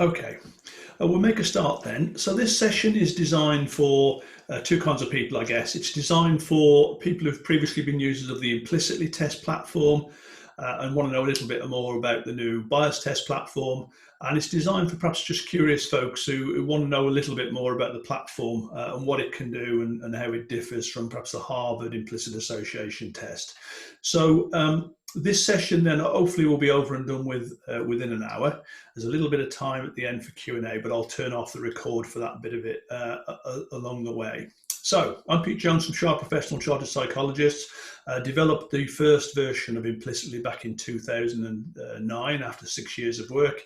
Okay, we'll make a start then. So this session is designed for two kinds of people, I guess. It's designed for people who've previously been users of the implicitly test platform and want to know a little bit more about the new bias test platform. And it's designed for perhaps just curious folks who want to know a little bit more about the platform and what it can do and how it differs from perhaps the Harvard implicit association test. So this session then hopefully will be over and done with within an hour. There's a little bit of time at the end for Q&A, but I'll turn off the record for that bit of it along the way. So I'm Pete Jones from Sharp Professional Chartered Psychologists. Developed the first version of Implicitly back in 2009 after 6 years of work.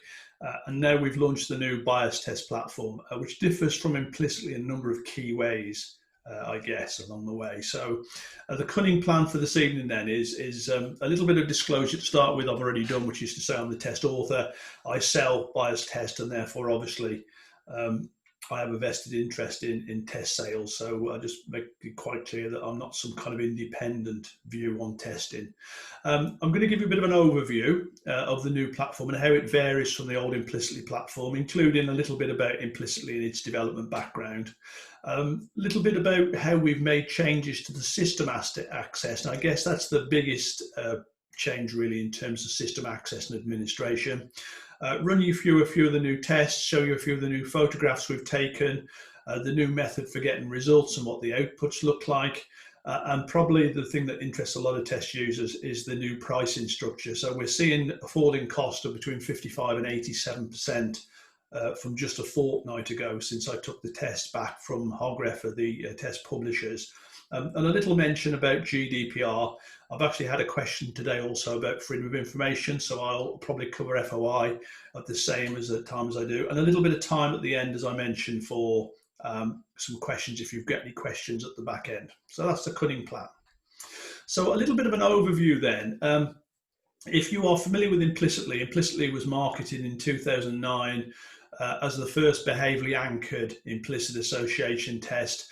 And now we've launched the new bias test platform, which differs from Implicitly in a number of key ways, I guess, along the way. So the cunning plan for this evening then is a little bit of disclosure to start with. I've already done, which is to say I'm the test author. I sell bias test, and therefore obviously I have a vested interest in test sales. So I just make it quite clear that I'm not some kind of independent view on testing. I'm going to give you a bit of an overview of the new platform and how it varies from the old Implicitly platform, including a little bit about Implicitly and its development background. A little bit about how we've made changes to the system access. And I guess that's the biggest change really in terms of system access and administration. Run you through a few of the new tests, show you a few of the new photographs we've taken, the new method for getting results and what the outputs look like. And probably the thing that interests a lot of test users is the new pricing structure. So we're seeing a falling cost of between 55 and 87% from just a fortnight ago since I took the test back from Hogrefer, the test publishers. And a little mention about GDPR. I've actually had a question today also about freedom of information, so I'll probably cover FOI at the same as the time as I do, and a little bit of time at the end, as I mentioned, for some questions if you've got any questions at the back end. So that's the cunning plan. So a little bit of an overview then. If you are familiar with Implicitly, Implicitly was marketed in 2009 as the first behaviourally anchored implicit association test.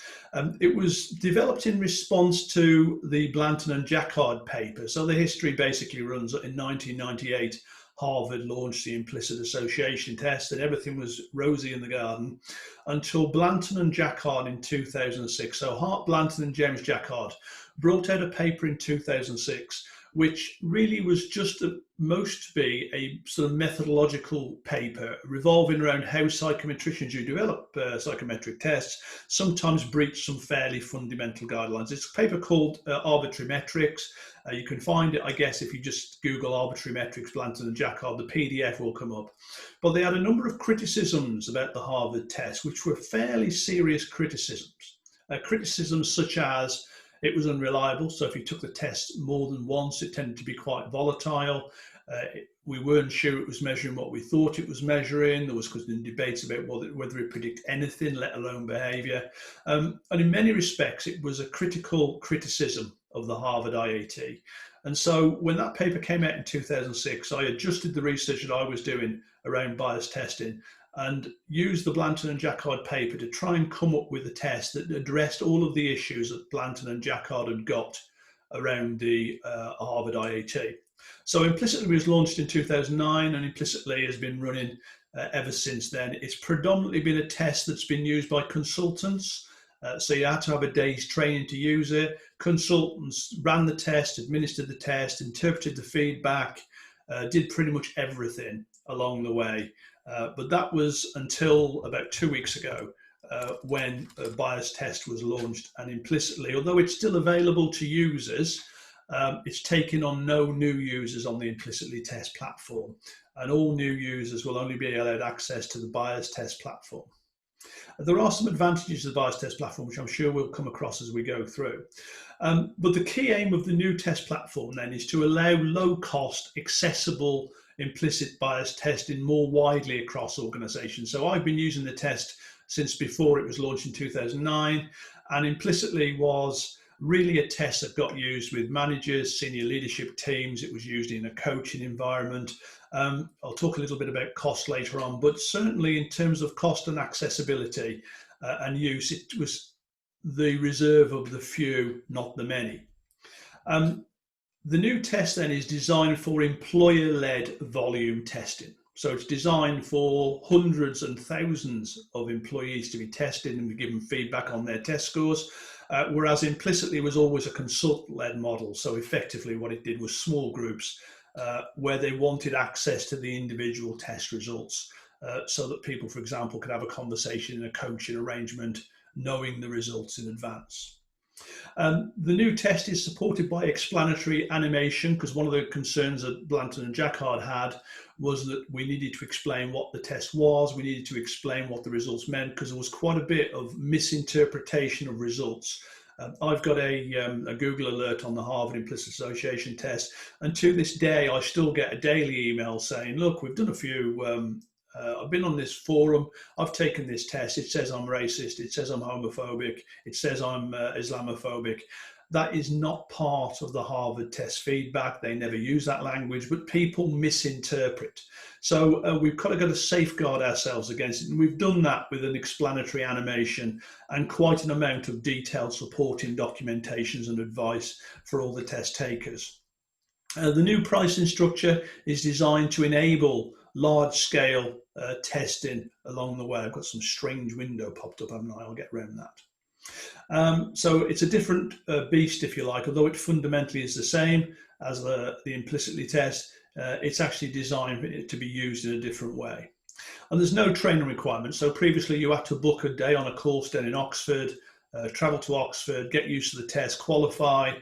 It was developed in response to the Blanton and Jacquard paper. So the history basically runs in 1998. Harvard launched the implicit association test and everything was rosy in the garden until Blanton and Jacquard in 2006. So Hart, Blanton and James Jacquard brought out a paper in 2006 which really was just most to be a sort of methodological paper revolving around how psychometricians who develop psychometric tests sometimes breach some fairly fundamental guidelines. It's a paper called Arbitrary Metrics. You can find it, I guess, if you just Google Arbitrary Metrics, Blanton and Jacquard, the PDF will come up. But they had a number of criticisms about the Harvard test, which were fairly serious criticisms. Criticisms such as it was unreliable. So if you took the test more than once, it tended to be quite volatile. We weren't sure it was measuring what we thought it was measuring. There was debates about whether it predicted anything, let alone behavior. And in many respects, it was a critical criticism of the Harvard IAT. And so when that paper came out in 2006, I adjusted the research that I was doing around bias testing and used the Blanton and Jacquard paper to try and come up with a test that addressed all of the issues that Blanton and Jacquard had got around the Harvard IAT. So Implicitly was launched in 2009 and Implicitly has been running ever since then. It's predominantly been a test that's been used by consultants. So you had to have a day's training to use it. Consultants ran the test, administered the test, interpreted the feedback, did pretty much everything along the way. But that was until about 2 weeks ago when a bias test was launched, and Implicitly, although it's still available to users, it's taken on no new users on the Implicitly test platform, and all new users will only be allowed access to the bias test platform. There are some advantages of the bias test platform, which I'm sure we'll come across as we go through. But the key aim of the new test platform then is to allow low cost, accessible implicit bias testing more widely across organizations. So I've been using the test since before it was launched in 2009, and Implicitly was really a test that got used with managers, senior leadership teams. It was used in a coaching environment. I'll talk a little bit about cost later on, but certainly in terms of cost and accessibility and use, it was the reserve of the few, not the many. The new test then is designed for employer-led volume testing. So it's designed for hundreds and thousands of employees to be tested and be given feedback on their test scores, whereas implicitly was always a consultant-led model. So effectively what it did was small groups where they wanted access to the individual test results so that people, for example, could have a conversation in a coaching arrangement knowing the results in advance. The new test is supported by explanatory animation, because one of the concerns that Blanton and Jacquard had was that we needed to explain what the test was, we needed to explain what the results meant, because there was quite a bit of misinterpretation of results. I've got a Google alert on the Harvard Implicit Association test, and to this day I still get a daily email saying, look, we've done a few I've been on this forum, I've taken this test, it says I'm racist, it says I'm homophobic, it says I'm Islamophobic. That is not part of the Harvard test feedback. They never use that language, but people misinterpret. So we've got to safeguard ourselves against it. And we've done that with an explanatory animation and quite an amount of detailed supporting documentations and advice for all the test takers. The new pricing structure is designed to enable large-scale testing along the way. I've got some strange window popped up, haven't I? I'll get around that. So it's a different beast, if you like, although it fundamentally is the same as the implicitly test. It's actually designed to be used in a different way. And there's no training requirement. So previously you had to book a day on a course down in Oxford, travel to Oxford, get used to the test, qualify.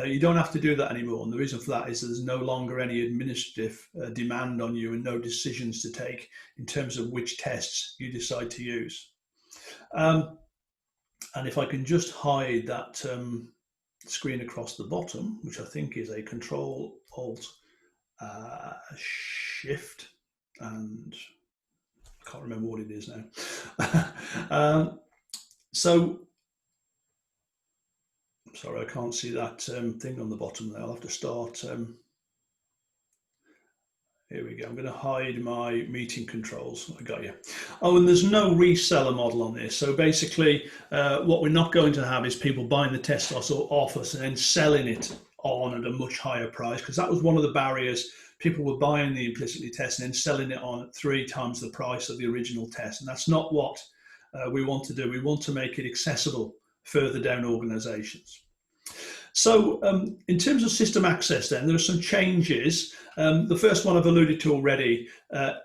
You don't have to do that anymore, and the reason for that is that there's no longer any administrative demand on you and no decisions to take in terms of which tests you decide to use. And if I can just hide that screen across the bottom, which I think is a Control-Alt Shift, and I can't remember what it is now. Sorry, I can't see that thing on the bottom there. I'll have to start. Here we go. I'm going to hide my meeting controls. I got you. Oh, and there's no reseller model on this. So basically, what we're not going to have is people buying the test off us and then selling it on at a much higher price, because that was one of the barriers. People were buying the implicitly test and then selling it on at 3 times the price of the original test. And that's not what we want to do. We want to make it accessible further down organizations. So in terms of system access then, there are some changes. The first one I've alluded to already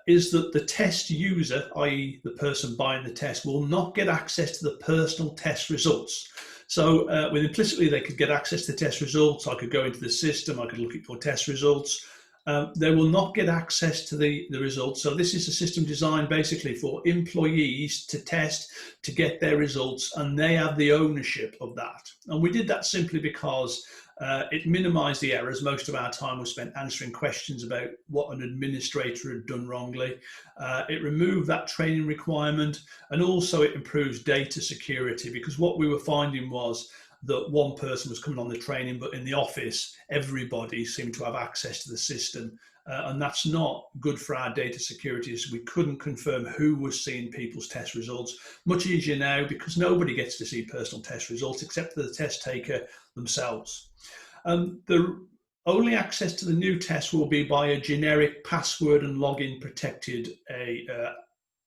is that the test user, i.e. the person buying the test, will not get access to the personal test results. So with implicitly, they could get access to test results. I could go into the system, I could look at your test results. They will not get access to the results. So this is a system designed basically for employees to test, to get their results, and they have the ownership of that. And we did that simply because it minimized the errors. Most of our time was spent answering questions about what an administrator had done wrongly. It removed that training requirement, and also it improves data security, because what we were finding was that one person was coming on the training, but in the office, everybody seemed to have access to the system. And that's not good for our data security. So we couldn't confirm who was seeing people's test results. Much easier now, because nobody gets to see personal test results except for the test taker themselves. The only access to the new test will be by a generic password and login protected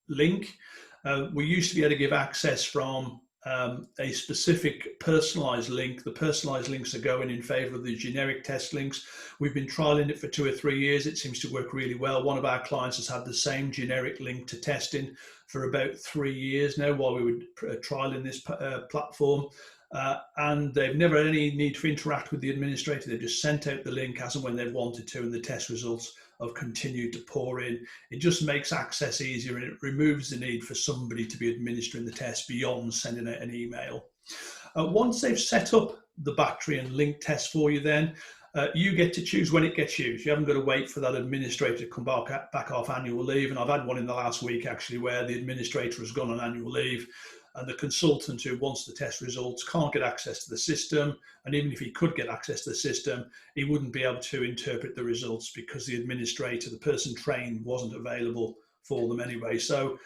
link. We used to be able to give access from a specific personalized link. The personalized links are going in favor of the generic test links. We've been trialing it for 2 or 3 years. It seems to work really well. One of our clients has had the same generic link to testing for about 3 years now while we were trialing this platform. And they've never had any need to interact with the administrator. They've just sent out the link as and when they've wanted to, and the test results have continued to pour in. It just makes access easier, and it removes the need for somebody to be administering the test beyond sending out an email. Once they've set up the battery and link test for you, then you get to choose when it gets used. You haven't got to wait for that administrator to come back off annual leave. And I've had one in the last week actually where the administrator has gone on annual leave, and the consultant who wants the test results can't get access to the system. And even if he could get access to the system, he wouldn't be able to interpret the results because the administrator, the person trained, wasn't available for them anyway. So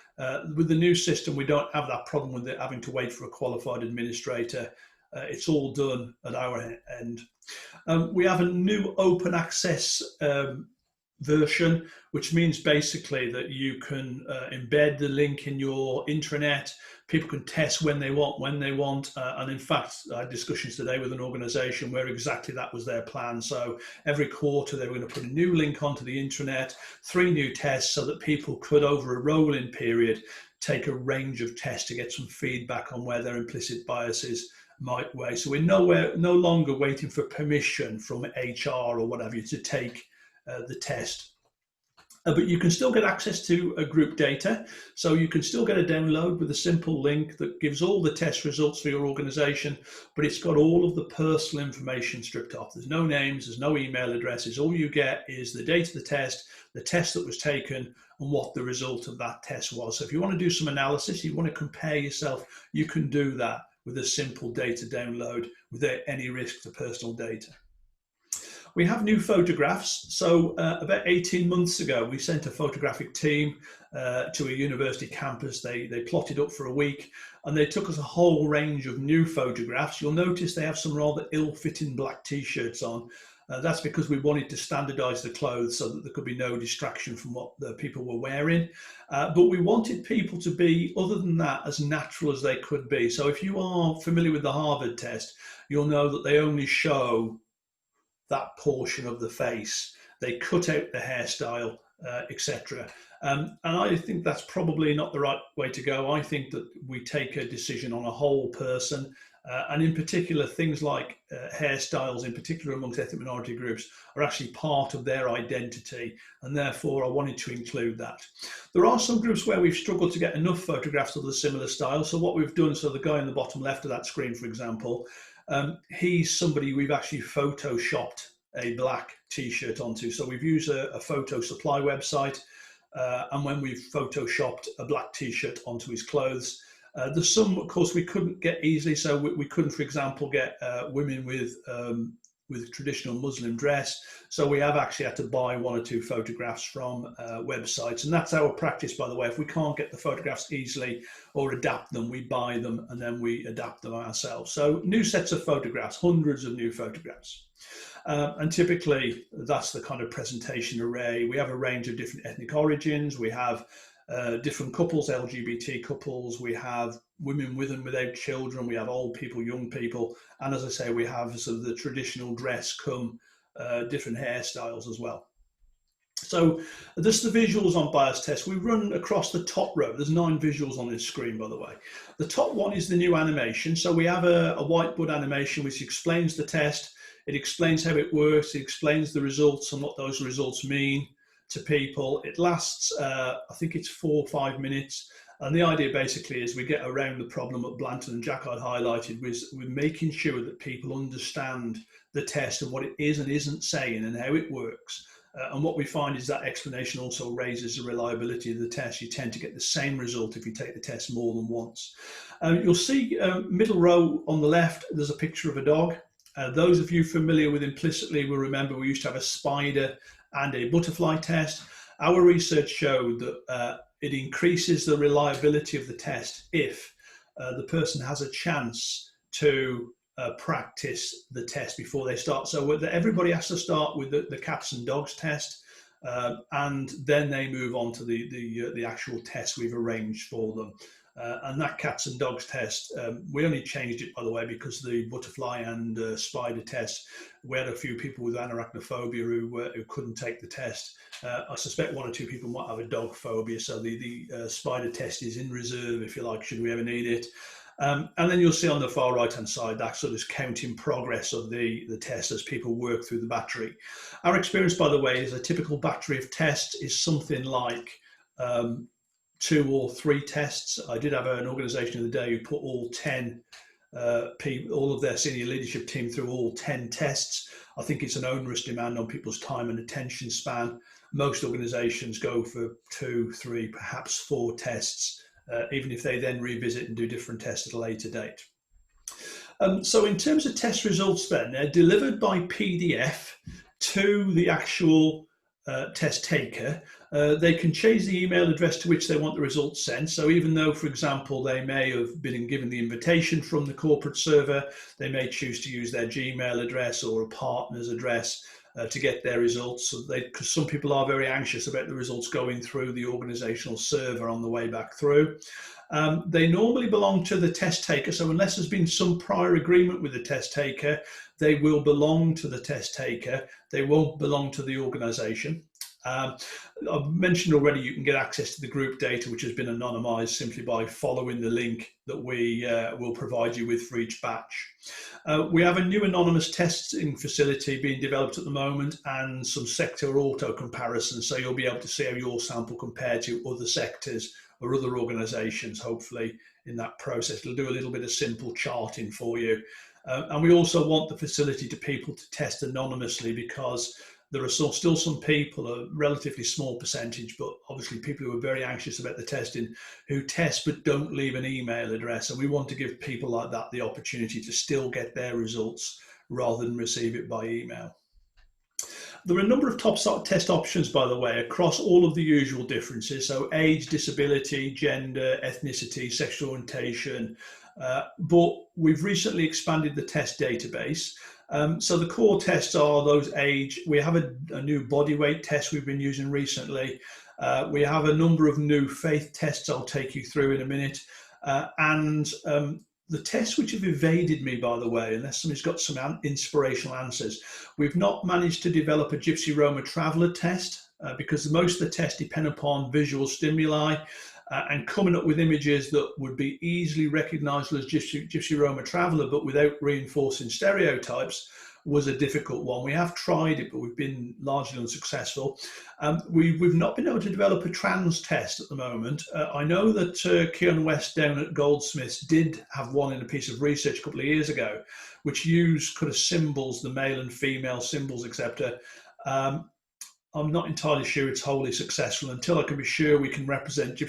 with the new system, we don't have that problem with it having to wait for a qualified administrator. It's all done at our end. We have a new open access version, which means basically that you can embed the link in your intranet. People can test when they want. And in fact, I had discussions today with an organization where exactly that was their plan. So every quarter they were going to put a new link onto the intranet, 3 new tests, so that people could, over a rolling period, take a range of tests to get some feedback on where their implicit biases might weigh. So we're no longer waiting for permission from HR or whatever you to take the test. But you can still get access to group data. So you can still get a download with a simple link that gives all the test results for your organization, but it's got all of the personal information stripped off. There's no names, there's no email addresses. All you get is the date of the test that was taken, and what the result of that test was. So if you want to do some analysis, you want to compare yourself, you can do that with a simple data download without any risk to personal data. We have new photographs. So about 18 months ago, we sent a photographic team to a university campus. They plotted up for a week, and they took us a whole range of new photographs. You'll notice they have some rather ill-fitting black t-shirts on. That's because we wanted to standardize the clothes so that there could be no distraction from what the people were wearing. But we wanted people to be, other than that, as natural as they could be. So if you are familiar with the Harvard test, you'll know that they only show that portion of the face. They cut out the hairstyle, etc. And I think that's probably not the right way to go. I think that we take a decision on a whole person, and in particular, things like hairstyles, in particular amongst ethnic minority groups, are actually part of their identity, and therefore I wanted to include that. There are some groups where we've struggled to get enough photographs of the similar style. So what we've done, so the guy in the bottom left of that screen, for example, he's somebody we've actually photoshopped a black t-shirt onto. So we've used a photo supply website, and when we've photoshopped a black t-shirt onto his clothes, there's some, of course, we couldn't get easily. So we couldn't, for example, get women with traditional Muslim dress. So we have actually had to buy 1 or 2 photographs from websites. And that's our practice, by the way. If we can't get the photographs easily or adapt them, we buy them and then we adapt them ourselves. So new sets of photographs, hundreds of new photographs. And typically that's the kind of presentation array. We have a range of different ethnic origins. We have different couples, LGBT couples. We have women with and without children. We have old people, young people. And as I say, we have sort of the traditional dress come different hairstyles as well. So this is the visuals on bias test. We run across the top row. There's 9 visuals on this screen, by the way. The top one is the new animation. So we have a whiteboard animation which explains the test. It explains how it works. It explains the results and what those results mean to people. It lasts, I think it's 4 or 5 minutes. And the idea basically is we get around the problem that Blanton and Jackard highlighted, we're making sure that people understand the test and what it is and isn't saying and how it works. And what we find is that explanation also raises the reliability of the test. You tend to get the same result if you take the test more than once. You'll see middle row on the left, there's a picture of a dog. Those of you familiar with implicitly will remember we used to have a spider and a butterfly test. Our research showed that it increases the reliability of the test if the person has a chance to practice the test before they start. So everybody has to start with the cats and dogs test, and then they move on to the actual test we've arranged for them. And that cats and dogs test, we only changed it, by the way, because the butterfly and spider test, we had a few people with arachnophobia who couldn't take the test. I suspect 1 or 2 people might have a dog phobia, so the spider test is in reserve, if you like, should we ever need it. And then you'll see on the far right-hand side, that sort of counting progress of the test as people work through the battery. Our experience, by the way, is a typical battery of tests is something like 2 or 3 tests. I did have an organisation the other day who put all 10 people, all of their senior leadership team through all 10 tests. I think it's an onerous demand on people's time and attention span. Most organisations go for 2, 3, perhaps 4 tests, even if they then revisit and do different tests at a later date. So in terms of test results then, they're delivered by PDF to the actual test taker. They can change the email address to which they want the results sent. So even though, for example, they may have been given the invitation from the corporate server, they may choose to use their Gmail address or a partner's address. to get their results. So because some people are very anxious about the results going through the organizational server on the way back through. They normally belong to the test taker. So unless there's been some prior agreement with the test taker, they will belong to the test taker. They won't belong to the organization. I've mentioned already you can get access to the group data, which has been anonymized simply by following the link that we will provide you with for each batch. We have a new anonymous testing facility being developed at the moment and some sector auto comparisons, so you'll be able to see how your sample compared to other sectors or other organisations, hopefully, in that process. It'll do a little bit of simple charting for you. And we also want the facility to people to test anonymously, because there are still some people, a relatively small percentage, but obviously people who are very anxious about the testing, who test but don't leave an email address. And we want to give people like that the opportunity to still get their results rather than receive it by email. There are a number of top test options, by the way, across all of the usual differences. So age, disability, gender, ethnicity, sexual orientation. But we've recently expanded the test database. So the core tests are those age. We have a new body weight test we've been using recently. We have a number of new faith tests I'll take you through in a minute. And the tests which have evaded me, by the way, unless somebody's got some inspirational answers, we've not managed to develop a Gypsy Roma traveller test because most of the tests depend upon visual stimuli and coming up with images that would be easily recognisable as Gypsy Roma traveller, but without reinforcing stereotypes, was a difficult one. We have tried it, but we've been largely unsuccessful. We've not been able to develop a trans test at the moment. I know that Keon West down at Goldsmiths did have one in a piece of research a couple of years ago, which used kind of symbols, the male and female symbols, etc. I'm not entirely sure it's wholly successful. Until I can be sure we can represent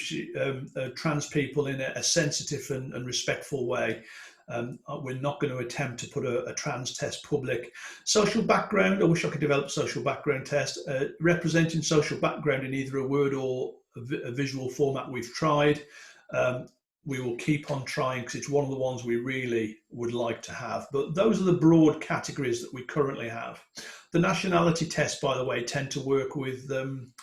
trans people in a sensitive and respectful way, we're not going to attempt to put a trans test public. Social background, I wish I could develop a social background test. Representing social background in either a word or a visual format we've tried. We will keep on trying because it's one of the ones we really would like to have. But those are the broad categories that we currently have. The nationality tests, by the way, tend to work with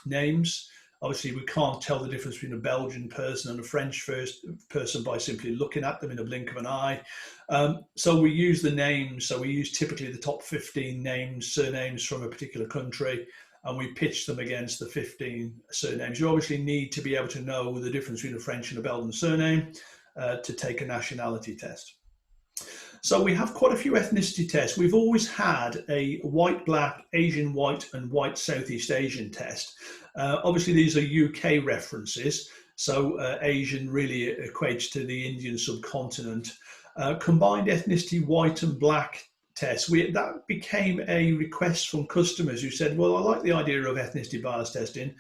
names. Obviously, we can't tell the difference between a Belgian person and a French person by simply looking at them in a blink of an eye. So we use the names. So we use typically the top 15 names, surnames from a particular country, and we pitch them against the 15 surnames. You obviously need to be able to know the difference between a French and a Belgian surname to take a nationality test. So we have quite a few ethnicity tests. We've always had a white, black, Asian white, and white Southeast Asian test. Obviously, these are UK references. So Asian really equates to the Indian subcontinent. Combined ethnicity white and black tests, that became a request from customers who said, well, I like the idea of ethnicity bias testing,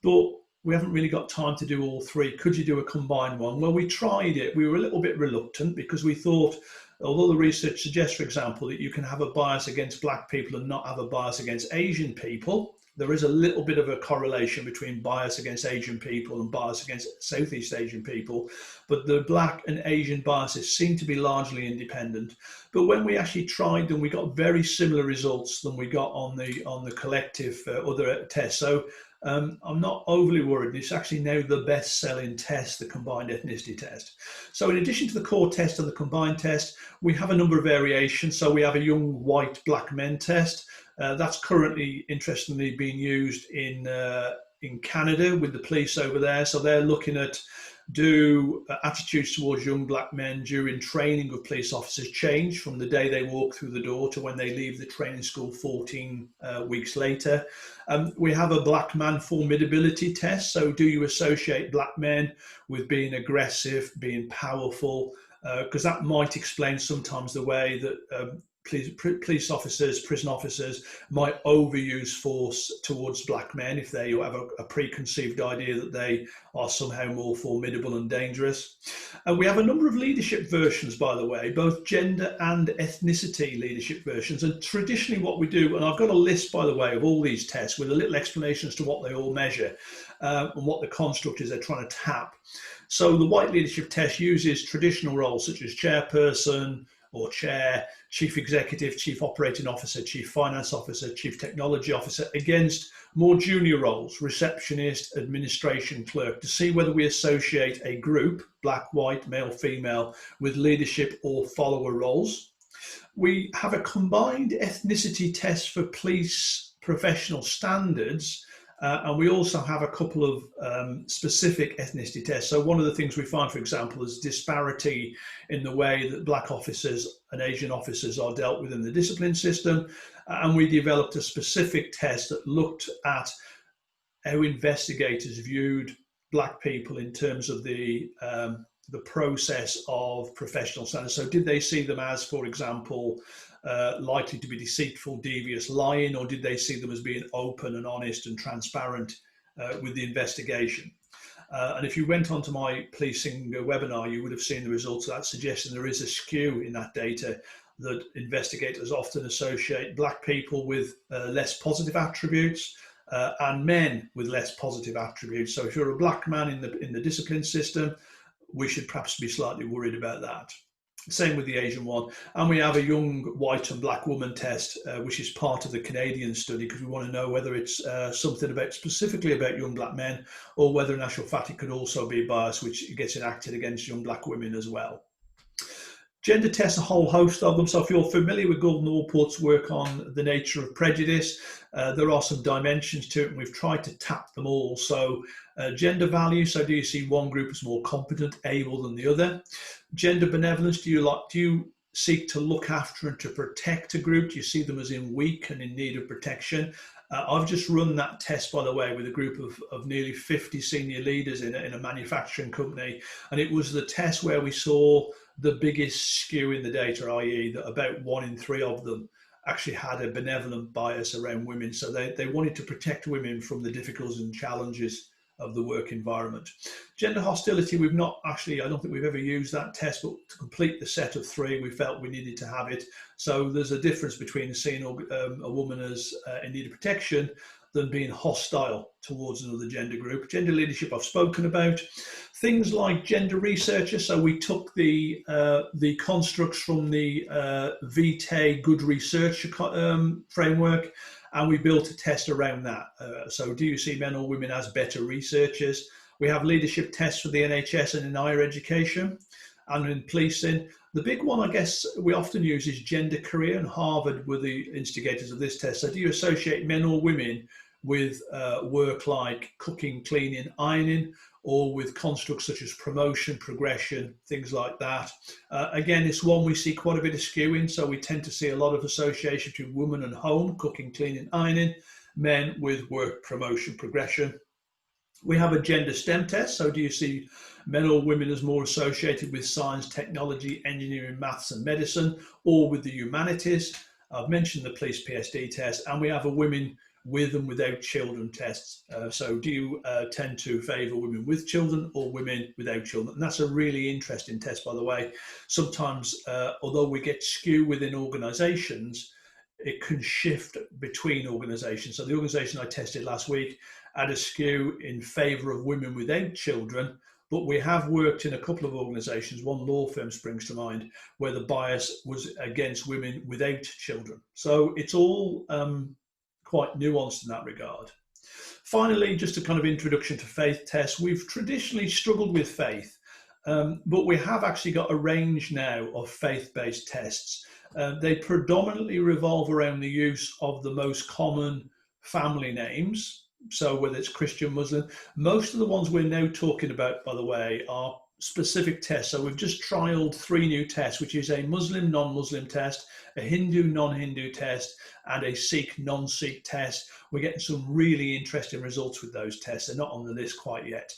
but we haven't really got time to do all three. Could you do a combined one? Well, we tried it. We were a little bit reluctant because we thought, although the research suggests, for example, that you can have a bias against black people and not have a bias against Asian people, there is a little bit of a correlation between bias against Asian people and bias against Southeast Asian people, but the black and Asian biases seem to be largely independent. But when we actually tried them, we got very similar results than we got on the collective other tests. So I'm not overly worried. It's actually now the best-selling test, the combined ethnicity test. So in addition to the core test and the combined test, we have a number of variations. So we have a young white black men test. That's currently, interestingly, being used in Canada with the police over there. So they're looking at attitudes towards young black men during training of police officers change from the day they walk through the door to when they leave the training school 14 weeks later. We have a black man formidability test. So do you associate black men with being aggressive, being powerful? Because that might explain sometimes the way that police officers, prison officers might overuse force towards black men if they have a preconceived idea that they are somehow more formidable and dangerous. And we have a number of leadership versions, by the way, both gender and ethnicity leadership versions. And traditionally what we do, and I've got a list, by the way, of all these tests with a little explanation as to what they all measure and what the construct is they're trying to tap. So the white leadership test uses traditional roles such as chairperson, or chair, chief executive, chief operating officer, chief finance officer, chief technology officer, against more junior roles, receptionist, administration clerk, to see whether we associate a group, black, white, male, female, with leadership or follower roles. We have a combined ethnicity test for police professional standards, and we also have a couple of specific ethnicity tests. So one of the things we find, for example, is disparity in the way that black officers and Asian officers are dealt with in the discipline system. And we developed a specific test that looked at how investigators viewed black people in terms of the process of professional standards. So did they see them as, for example, likely to be deceitful, devious, lying, or did they see them as being open and honest and transparent with the investigation? And if you went onto my policing webinar, you would have seen the results of that, suggesting there is a skew in that data, that investigators often associate black people with less positive attributes and men with less positive attributes. So if you're a black man in the discipline system, we should perhaps be slightly worried about that. Same with the Asian one. And we have a young white and black woman test, which is part of the Canadian study, because we want to know whether it's something specifically about young black men, or whether in actual fact it could also be a bias which gets enacted against young black women as well. Gender tests, a whole host of them. So if you're familiar with Gordon Allport's work on the nature of prejudice, there are some dimensions to it, and we've tried to tap them all. So gender value, so do you see one group as more competent, able than the other? Gender benevolence, do you seek to look after and to protect a group? Do you see them as in weak and in need of protection? I've just run that test, by the way, with a group of nearly 50 senior leaders in a manufacturing company. And it was the test where we saw the biggest skew in the data, i.e. that about 1 in 3 of them actually had a benevolent bias around women. So they wanted to protect women from the difficulties and challenges of the work environment. Gender hostility, we've not actually, I don't think we've ever used that test, but to complete the set of 3, we felt we needed to have it. So there's a difference between seeing a woman as in need of protection than being hostile towards another gender group. Gender leadership I've spoken about. Things like gender researchers. So we took the constructs from the VTE Good Research framework, and we built a test around that. So do you see men or women as better researchers? We have leadership tests for the NHS and in higher education and in policing. The big one, I guess, we often use is gender career, and Harvard were the instigators of this test. So do you associate men or women with work like cooking, cleaning, ironing, or with constructs such as promotion, progression, things like that? Again, it's one we see quite a bit of skewing, so we tend to see a lot of association between women and home, cooking, cleaning, ironing, men with work, promotion, progression. We have a gender STEM test, so do you see men or women as more associated with science, technology, engineering, maths and medicine, or with the humanities? I've mentioned the police PSD test, and we have a women with and without children tests. So do you tend to favour women with children or women without children? And that's a really interesting test, by the way. Sometimes, although we get skew within organisations, it can shift between organisations. So the organisation I tested last week had a skew in favour of women without children, but we have worked in a couple of organisations, one law firm springs to mind, where the bias was against women without children. So it's all quite nuanced in that regard. Finally, just a kind of introduction to faith tests. We've traditionally struggled with faith, but we have actually got a range now of faith-based tests. They predominantly revolve around the use of the most common family names. So whether it's Christian, Muslim, most of the ones we're now talking about, by the way, are specific tests. So we've just trialed 3 new tests, which is a Muslim, non-Muslim test, a Hindu, non-Hindu test, and a Sikh, non-Sikh test. We're getting some really interesting results with those tests. They're not on the list quite yet.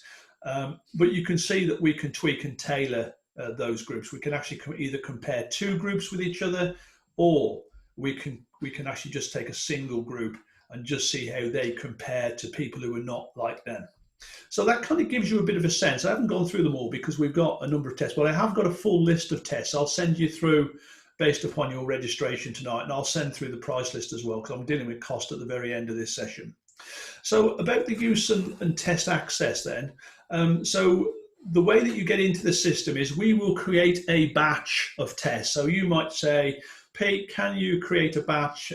But you can see that we can tweak and tailor those groups. We can actually either compare 2 groups with each other, or we can actually just take a single group and just see how they compare to people who are not like them. So that kind of gives you a bit of a sense. I haven't gone through them all because we've got a number of tests, but I have got a full list of tests. I'll send you through based upon your registration tonight, and I'll send through the price list as well, because I'm dealing with cost at the very end of this session. So about the use and test access then. So the way that you get into the system is we will create a batch of tests. So you might say, Pete, can you create a batch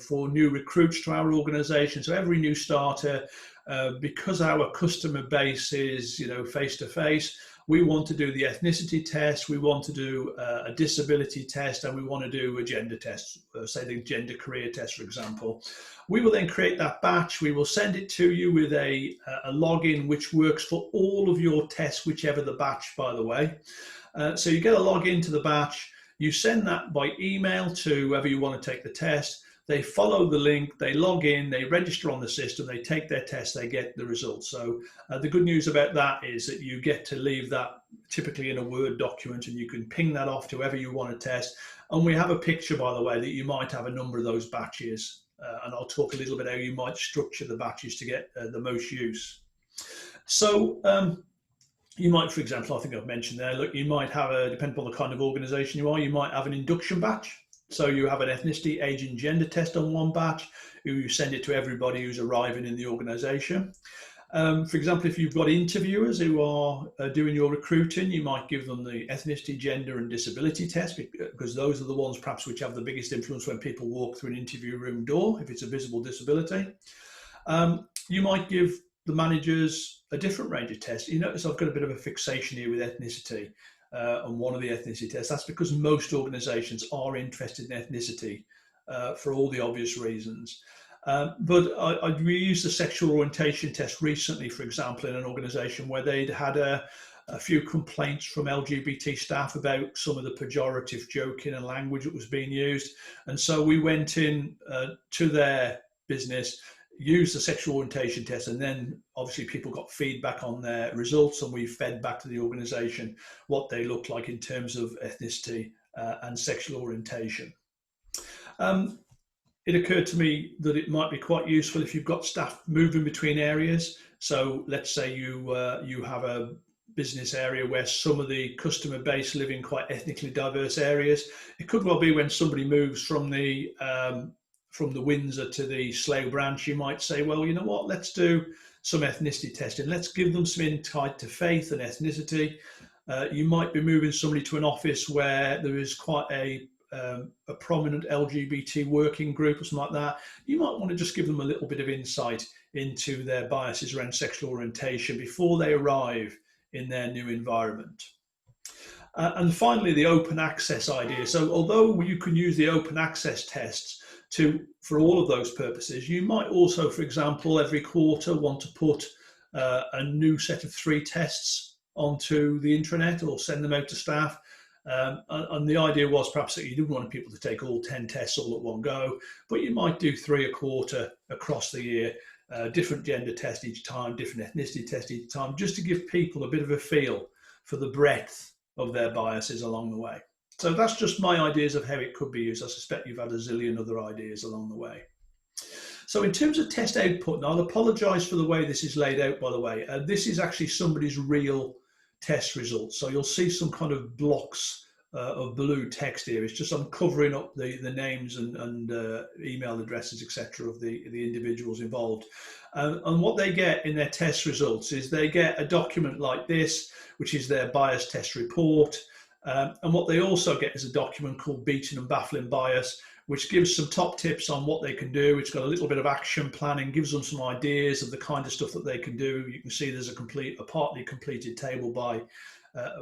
for new recruits to our organization? So every new starter, because our customer base is, face to face, we want to do the ethnicity test, we want to do a disability test, and we want to do a gender test, say the gender career test, for example. We will then create that batch. We will send it to you with a login which works for all of your tests, whichever the batch, by the way. So you get a login to the batch. You send that by email to whoever you want to take the test. They follow the link, they log in, they register on the system, they take their test, they get the results. So the good news about that is that you get to leave that typically in a Word document, and you can ping that off to whoever you want to test. And we have a picture, by the way, that you might have a number of those batches. And I'll talk a little bit how you might structure the batches to get the most use. So you might, for example, I think I've mentioned there, look, you might have depending on the kind of organization you are, you might have an induction batch. So you have an ethnicity, age and gender test on one batch, you send it to everybody who's arriving in the organization. For example, if you've got interviewers who are doing your recruiting, you might give them the ethnicity, gender and disability test, because those are the ones perhaps which have the biggest influence when people walk through an interview room door, if it's a visible disability. You might give the managers a different range of tests. You notice I've got a bit of a fixation here with ethnicity. On one of the ethnicity tests. That's because most organizations are interested in ethnicity for all the obvious reasons. But we used the sexual orientation test recently, for example, in an organization where they'd had a few complaints from LGBT staff about some of the pejorative joking and language that was being used. And so we went in to their business, use the sexual orientation test, and then obviously people got feedback on their results, and we fed back to the organization what they look like in terms of ethnicity and sexual orientation. It occurred to me that it might be quite useful if you've got staff moving between areas. So let's say you have a business area where some of the customer base live in quite ethnically diverse areas. It could well be when somebody moves from the Windsor to the Slough branch, you might say, well, you know what, let's do some ethnicity testing. Let's give them some insight to faith and ethnicity. You might be moving somebody to an office where there is quite a prominent LGBT working group or something like that. You might want to just give them a little bit of insight into their biases around sexual orientation before they arrive in their new environment. And finally, the open access idea. So although you can use the open access tests for all of those purposes, you might also, for example, every quarter want to put a new set of 3 tests onto the intranet or send them out to staff. And the idea was perhaps that you didn't want people to take all 10 tests all at one go, but you might do 3 a quarter across the year, different gender test each time, different ethnicity test each time, just to give people a bit of a feel for the breadth of their biases along the way. So that's just my ideas of how it could be used. I suspect you've had a zillion other ideas along the way. So in terms of test output, and I'll apologise for the way this is laid out, by the way, this is actually somebody's real test results. So you'll see some kind of blocks of blue text here. It's just I'm covering up the names and email addresses, etc., of the individuals involved. And what they get in their test results is they get a document like this, which is their bias test report. And what they also get is a document called Beaten and Baffling Bias, which gives some top tips on what they can do. It's got a little bit of action planning, gives them some ideas of the kind of stuff that they can do. You can see there's a partly completed table by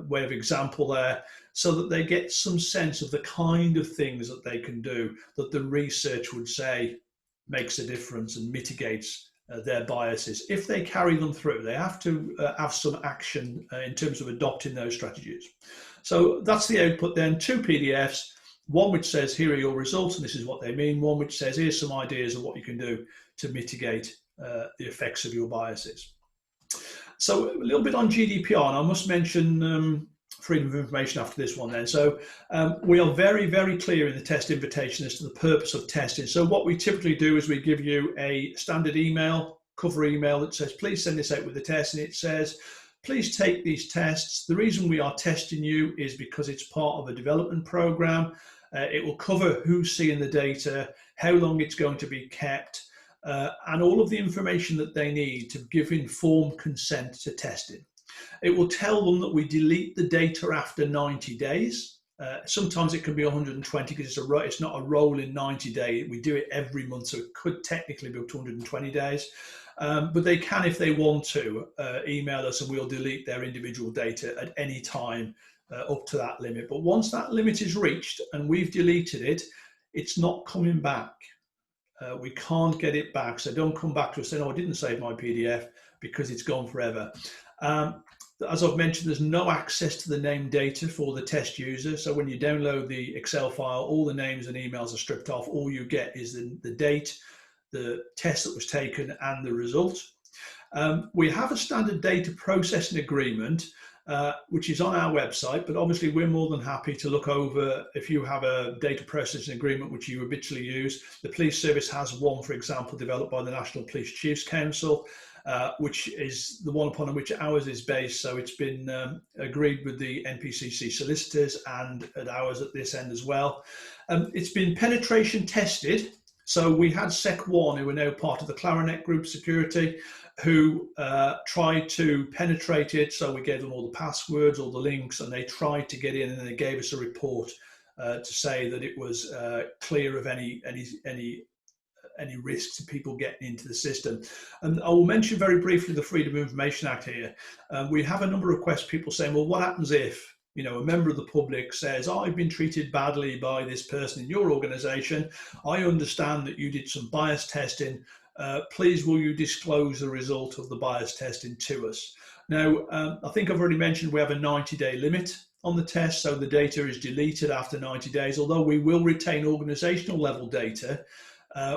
way of example there, so that they get some sense of the kind of things that they can do that the research would say makes a difference and mitigates their biases. If they carry them through, they have to have some action in terms of adopting those strategies. So that's the output then, 2 PDFs, one which says here are your results and this is what they mean, one which says here's some ideas of what you can do to mitigate the effects of your biases. So a little bit on GDPR, and I must mention freedom of information after this one then. So we are very, very clear in the test invitation as to the purpose of testing. So what we typically do is we give you a standard email, cover email that says, please send this out with the test. And it says, please take these tests. The reason we are testing you is because it's part of a development program. It will cover who's seeing the data, how long it's going to be kept, and all of the information that they need to give informed consent to testing. It will tell them that we delete the data after 90 days. Sometimes it can be 120 because it's not a rolling 90-day. We do it every month, so it could technically be up to 120 days. But they can, if they want to, email us and we'll delete their individual data at any time up to that limit. But once that limit is reached and we've deleted it, it's not coming back. We can't get it back. So don't come back to us saying, oh, I didn't save my PDF, because it's gone forever. As I've mentioned, there's no access to the named data for the test user. So when you download the Excel file, all the names and emails are stripped off. All you get is the date, the test that was taken, and the result. We have a standard data processing agreement, which is on our website, but obviously we're more than happy to look over if you have a data processing agreement which you habitually use. The police service has one, for example, developed by the National Police Chiefs Council, which is the one upon which ours is based. So it's been agreed with the NPCC solicitors and at ours at this end as well. It's been penetration tested. So we had Sec1, who are now part of the Clarinet Group Security, who tried to penetrate it. So we gave them all the passwords, all the links, and they tried to get in, and they gave us a report to say that it was clear of any risk to people getting into the system. And I will mention very briefly the Freedom of Information Act here. We have a number of requests, people saying, well, what happens if, you know, a member of the public says, I've been treated badly by this person in your organization. I understand that you did some bias testing. Please, will you disclose the result of the bias testing to us? Now, I think I've already mentioned we have a 90-day limit on the test, so the data is deleted after 90 days. Although we will retain organizational level data,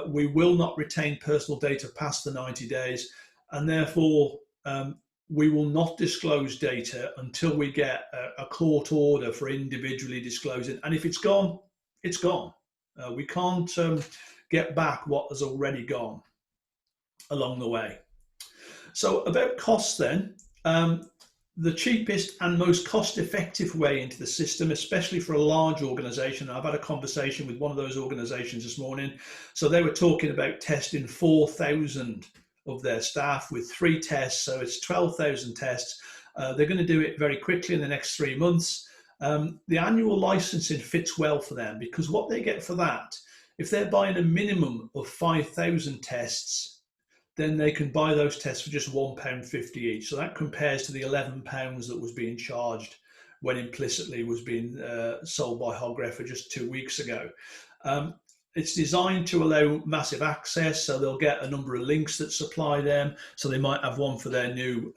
we will not retain personal data past the 90 days, and therefore we will not disclose data until we get a court order for individually disclosing. And if it's gone, it's gone. We can't get back what has already gone along the way. So about costs then, the cheapest and most cost-effective way into the system, especially for a large organization. I've had a conversation with one of those organizations this morning. So they were talking about testing 4,000 of their staff with 3 tests. So it's 12,000 tests. They're going to do it very quickly in the next 3 months. The annual licensing fits well for them, because what they get for that, if they're buying a minimum of 5,000 tests, then they can buy those tests for just £1.50 each. So that compares to the £11 that was being charged when implicitly was being sold by Hogreffer just 2 weeks ago. It's designed to allow massive access, so they'll get a number of links that supply them. So they might have one for their new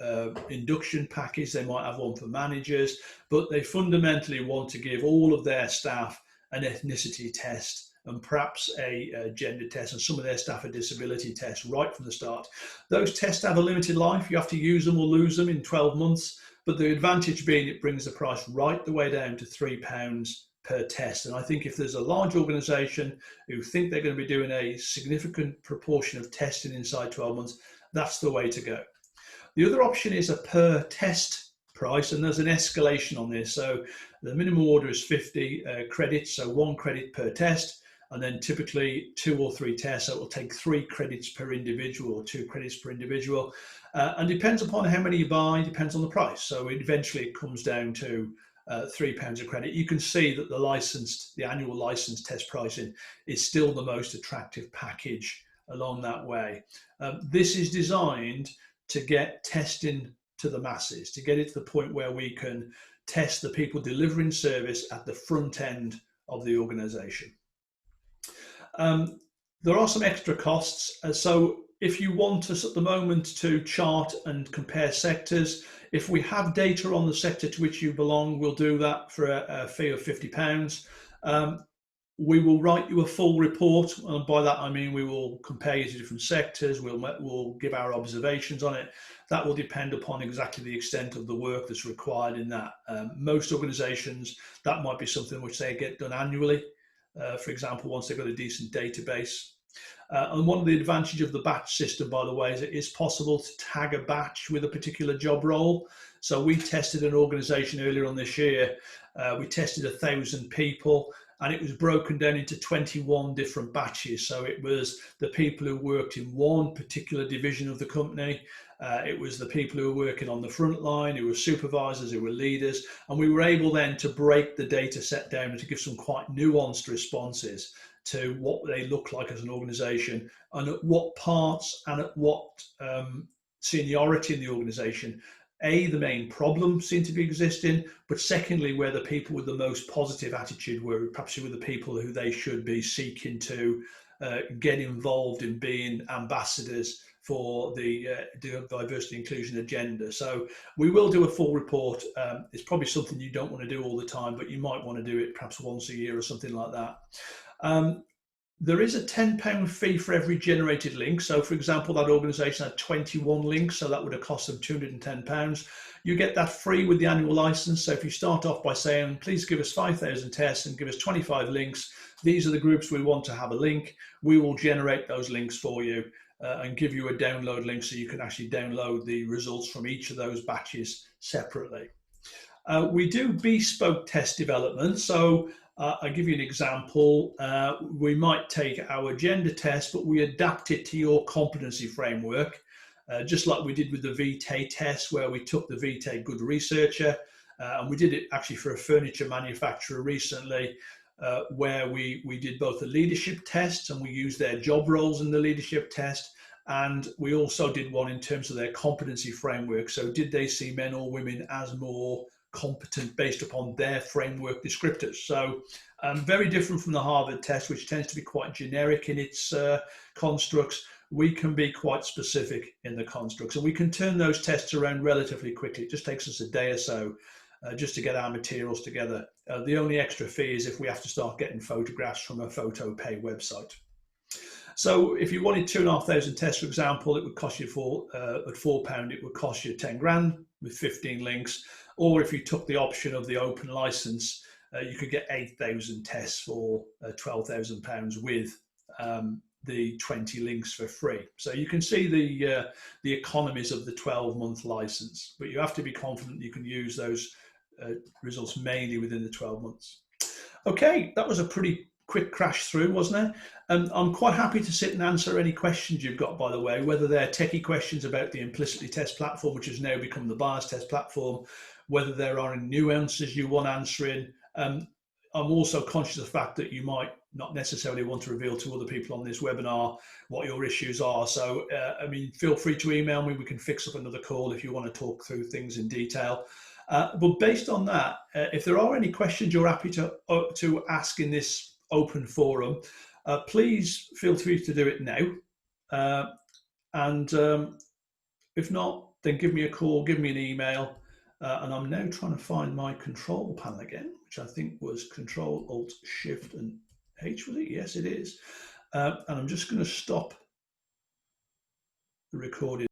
induction package, they might have one for managers, but they fundamentally want to give all of their staff an ethnicity test and perhaps a gender test, and some of their staff a disability test right from the start. Those tests have a limited life. You have to use them or lose them in 12 months, but the advantage being it brings the price right the way down to £3 per test. And I think if there's a large organization who think they're going to be doing a significant proportion of testing inside 12 months, that's the way to go. The other option is a per test price, and there's an escalation on this. So the minimum order is 50 credits, so 1 credit per test, and then typically 2 or 3 tests. So it will take 3 credits per individual or 2 credits per individual, and depends upon how many you buy, depends on the price. So eventually it comes down to £3 a credit. You can see that the annual license test pricing is still the most attractive package along that way. This is designed to get testing to the masses, to get it to the point where we can test the people delivering service at the front end of the organization. There are some extra costs. So if you want us at the moment to chart and compare sectors, if we have data on the sector to which you belong, we'll do that for a fee of £50. We will write you a full report, and by that I mean we will compare you to different sectors, we'll give our observations on it. That will depend upon exactly the extent of the work that's required in that. Most organisations, that might be something which they get done annually, for example, once they've got a decent database. And one of the advantages of the batch system, by the way, is it is possible to tag a batch with a particular job role. So we tested an organisation earlier on this year. We tested 1,000 people, and it was broken down into 21 different batches. So it was the people who worked in one particular division of the company, It was the people who were working on the front line, who were supervisors, who were leaders, and we were able then to break the data set down and to give some quite nuanced responses to what they look like as an organisation and at what parts and at what seniority in the organisation the main problem seemed to be existing, but secondly, where the people with the most positive attitude were perhaps with the people who they should be seeking to get involved in being ambassadors for the diversity inclusion agenda. So we will do a full report. It's probably something you don't want to do all the time, but you might want to do it perhaps once a year or something like that. There is a £10 fee for every generated link. So, for example, that organisation had 21 links, so that would have cost them £210. You get that free with the annual license. So if you start off by saying, please give us 5,000 tests and give us 25 links, these are the groups we want to have a link, we will generate those links for you and give you a download link so you can actually download the results from each of those batches separately. We do bespoke test development. So I'll give you an example. We might take our gender test, but we adapt it to your competency framework, just like we did with the VTE test, where we took the VTE Good Researcher, and we did it actually for a furniture manufacturer recently, where we did both the leadership test and we used their job roles in the leadership test. And we also did one in terms of their competency framework. So did they see men or women as more competent based upon their framework descriptors? So very different from the Harvard test, which tends to be quite generic in its constructs. We can be quite specific in the constructs, and we can turn those tests around relatively quickly. It just takes us a day or so just to get our materials together. The only extra fee is if we have to start getting photographs from a PhotoPay website. So if you wanted 2,500 tests, for example, it would cost you at £4, it would cost you 10 grand with 15 links. Or if you took the option of the open license, you could get 8,000 tests for £12,000 with the 20 links for free. So you can see the economies of the 12-month license, but you have to be confident you can use those results mainly within the 12 months. Okay, that was a pretty quick crash through, wasn't it? I'm quite happy to sit and answer any questions you've got, by the way, whether they're techie questions about the implicitly test platform, which has now become the bias test platform, whether there are any nuances you want answering. I'm also conscious of the fact that you might not necessarily want to reveal to other people on this webinar what your issues are. So, I mean, feel free to email me. We can fix up another call if you want to talk through things in detail. But based on that, if there are any questions you're happy to ask in this open forum, please feel free to do it now. If not, then give me a call, give me an email. And I'm now trying to find my control panel again, which I think was Control, Alt, Shift, and H, was it? Yes, it is. And I'm just going to stop the recording.